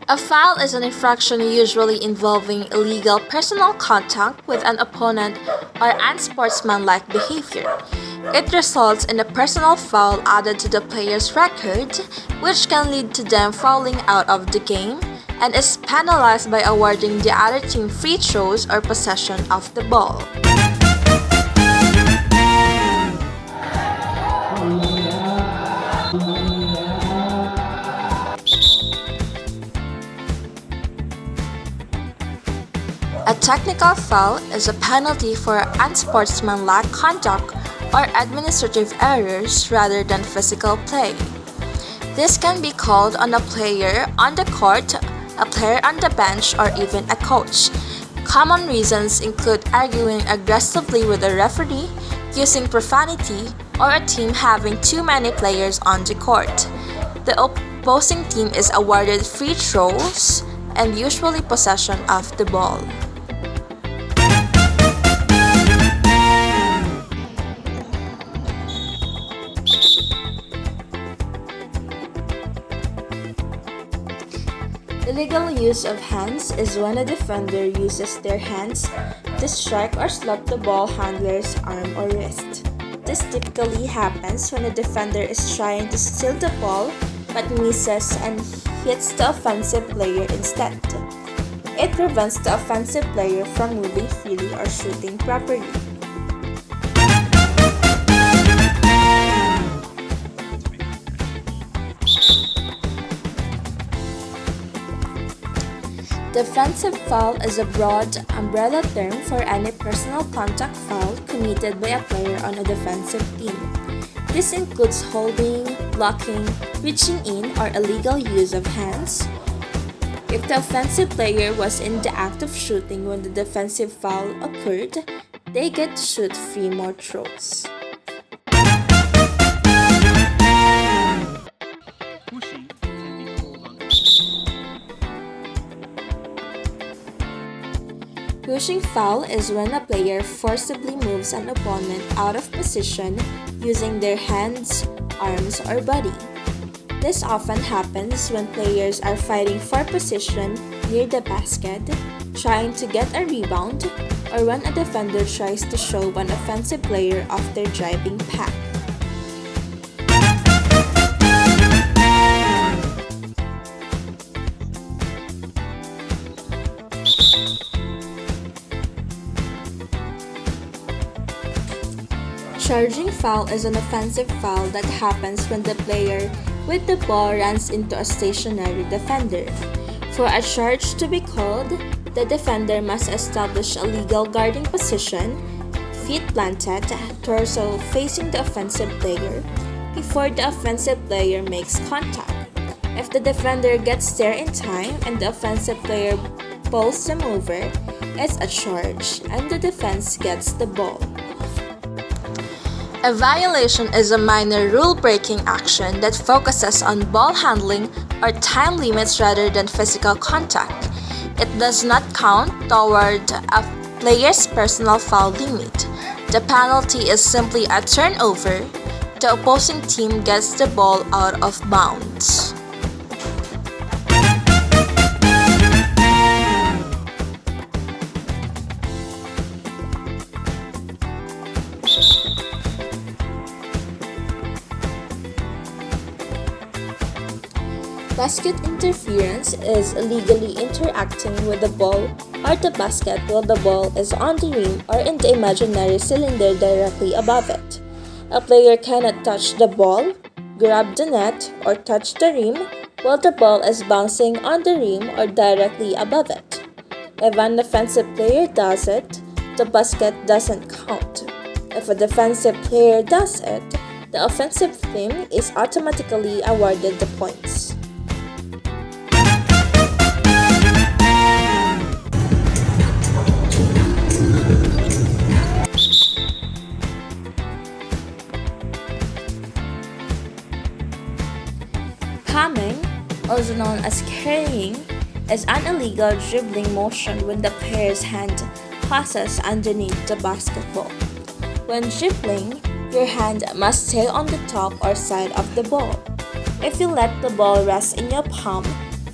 A foul is an infraction usually involving illegal personal contact with an opponent or unsportsmanlike behavior. It results in a personal foul added to the player's record, which can lead to them fouling out of the game, and is penalized by awarding the other team free throws or possession of the ball. A technical foul is a penalty for unsportsmanlike conduct or administrative errors rather than physical play. This can be called on a player on the court, a player on the bench, or even a coach. Common reasons include arguing aggressively with a referee, using profanity, or a team having too many players on the court. The opposing team is awarded free throws and usually possession of the ball. Illegal use of hands is when a defender uses their hands to strike or slap the ball handler's arm or wrist. This typically happens when a defender is trying to steal the ball but misses and hits the offensive player instead. It prevents the offensive player from moving freely or shooting properly. Defensive foul is a broad umbrella term for any personal contact foul committed by a player on a defensive team. This includes holding, blocking, reaching in, or illegal use of hands. If the offensive player was in the act of shooting when the defensive foul occurred, they get to shoot 3 more throws. Pushing can be called on. Pushing foul is when a player forcibly moves an opponent out of position using their hands, arms, or body. This often happens when players are fighting for position near the basket, trying to get a rebound, or when a defender tries to show an offensive player off their driving path. Charging foul is an offensive foul that happens when the player with the ball runs into a stationary defender. For a charge to be called, the defender must establish a legal guarding position, feet planted, torso facing the offensive player, before the offensive player makes contact. If the defender gets there in time and the offensive player pulls them over, it's a charge and the defense gets the ball. A violation is a minor rule-breaking action that focuses on ball handling or time limits rather than physical contact. It does not count toward a player's personal foul limit. The penalty is simply a turnover. The opposing team gets the ball out of bounds. Basket interference is illegally interacting with the ball or the basket while the ball is on the rim or in the imaginary cylinder directly above it. A player cannot touch the ball, grab the net, or touch the rim while the ball is bouncing on the rim or directly above it. If an offensive player does it, the basket doesn't count. If a defensive player does it, the offensive team is automatically awarded the points. Hamming, also known as carrying, is an illegal dribbling motion when the player's hand passes underneath the basketball. When dribbling, your hand must stay on the top or side of the ball. If you let the ball rest in your palm,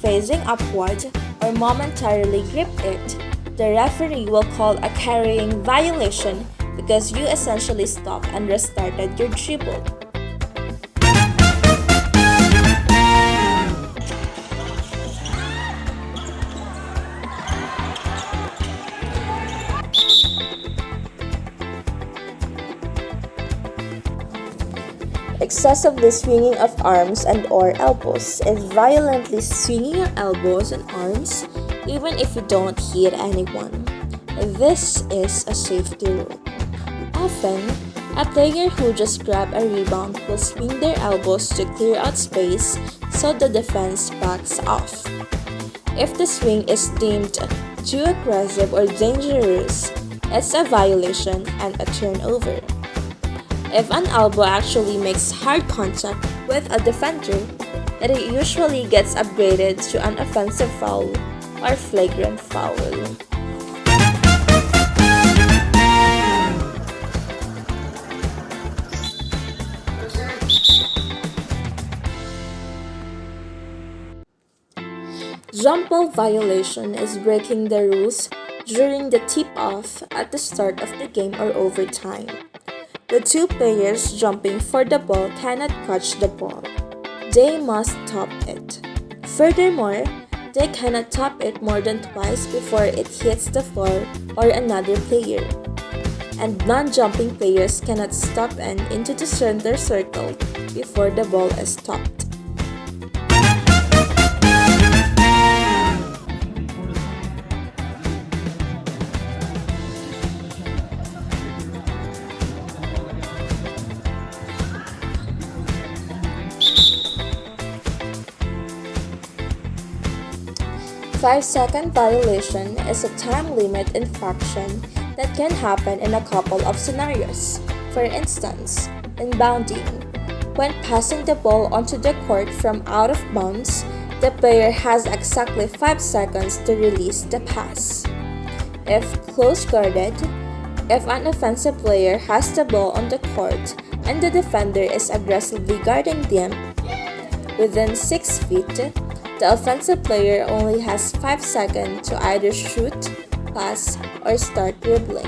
facing upward or momentarily grip it, the referee will call a carrying violation because you essentially stopped and restarted your dribble. Excessively swinging of arms and or elbows is violently swinging your elbows and arms even if you don't hit anyone. This is a safety rule. Often, a player who just grabbed a rebound will swing their elbows to clear out space so the defense backs off. If the swing is deemed too aggressive or dangerous, it's a violation and a turnover. If an elbow actually makes hard contact with a defender, it usually gets upgraded to an offensive foul or flagrant foul. Jump ball violation is breaking the rules during the tip-off at the start of the game or overtime. The two players jumping for the ball cannot catch the ball. They must top it. Furthermore, they cannot top it more than twice before it hits the floor or another player. And non-jumping players cannot stop and into the center circle before the ball is topped. 5-second violation is a time limit infraction that can happen in a couple of scenarios. For instance, in bounding, when passing the ball onto the court from out of bounds, the player has exactly 5 seconds to release the pass. If close guarded, if an offensive player has the ball on the court and the defender is aggressively guarding them within 6 feet, the offensive player only has 5 seconds to either shoot, pass, or start dribbling.